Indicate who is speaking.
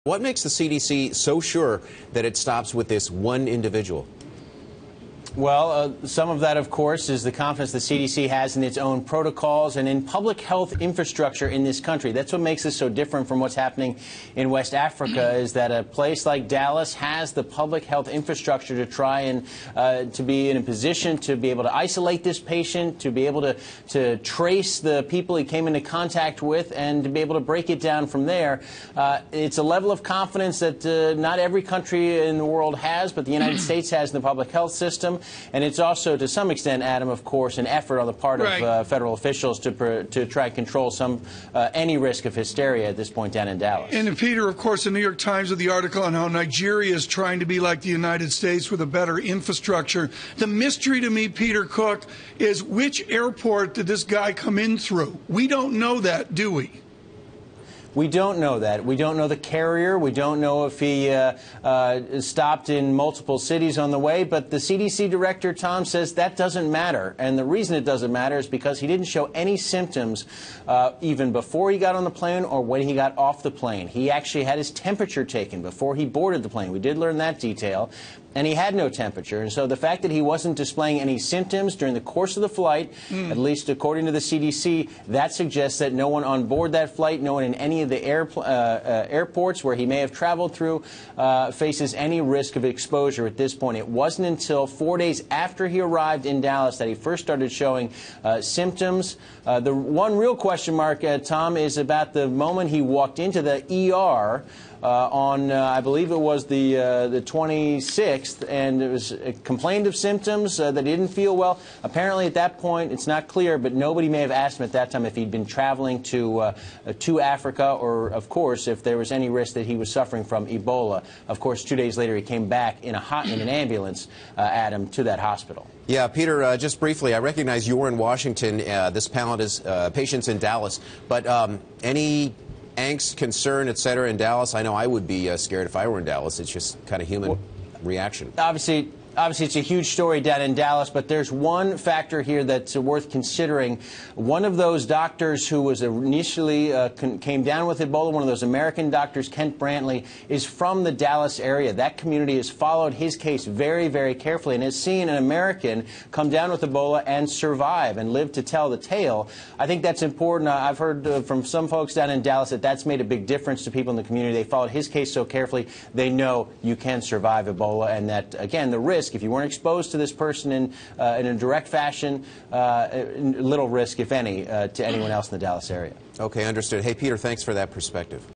Speaker 1: What makes the CDC so sure that it stops with this one individual?
Speaker 2: Well, some of that, of course, is the confidence the CDC has in its own protocols and in public health infrastructure in this country. That's what makes this so different from what's happening in West Africa, is that a place like Dallas has the public health infrastructure to try and to be in a position to be able to isolate this patient, to be able to trace the people he came into contact with, and to be able to break it down from there. It's a level of confidence that not every country in the world has, but the United States has in the public health system. And it's also, to some extent, Adam, of course, an effort on the part of federal officials to try and control any risk of hysteria at this point down in Dallas.
Speaker 3: And Peter, of course, the New York Times with the article on how Nigeria is trying to be like the United States with a better infrastructure. The mystery to me, Peter Cook, is which airport did this guy come in through? We don't know that, do we?
Speaker 2: We don't know that. We don't know the carrier. We don't know if he stopped in multiple cities on the way. But the CDC director, Tom, says that doesn't matter. And the reason it doesn't matter is because he didn't show any symptoms even before he got on the plane or when he got off the plane. He actually had his temperature taken before he boarded the plane. We did learn that detail. And he had no temperature. And so the fact that he wasn't displaying any symptoms during the course of the flight, at least according to the CDC, that suggests that no one on board that flight, no one in any of the airports where he may have traveled through, faces any risk of exposure at this point. It wasn't until 4 days after he arrived in Dallas that he first started showing symptoms. The one real question mark, Tom, is about the moment he walked into the ER on, I believe it was the 26th, and it was complained of symptoms that he didn't feel well. Apparently at that point, it's not clear, but nobody may have asked him at that time if he'd been traveling to Africa, or, of course, if there was any risk that he was suffering from Ebola. Of course, 2 days later, he came back in an ambulance, Adam, to that hospital.
Speaker 1: Yeah, Peter, just briefly, I recognize you're in Washington. This panel is patients in Dallas. But any angst, concern, et cetera, in Dallas? I know I would be scared if I were in Dallas. It's just kind of human reaction.
Speaker 2: Obviously, it's a huge story down in Dallas, but there's one factor here that's worth considering. One of those doctors who was initially came down with Ebola, one of those American doctors, Kent Brantley, is from the Dallas area. That community has followed his case very, very carefully and has seen an American come down with Ebola and survive and live to tell the tale. I think that's important. I've heard from some folks down in Dallas that that's made a big difference to people in the community. They followed his case so carefully, they know you can survive Ebola, and that, again, the risk, if you weren't exposed to this person in a direct fashion, little risk, if any, to anyone else in the Dallas area.
Speaker 1: Okay, understood. Hey, Peter, thanks for that perspective.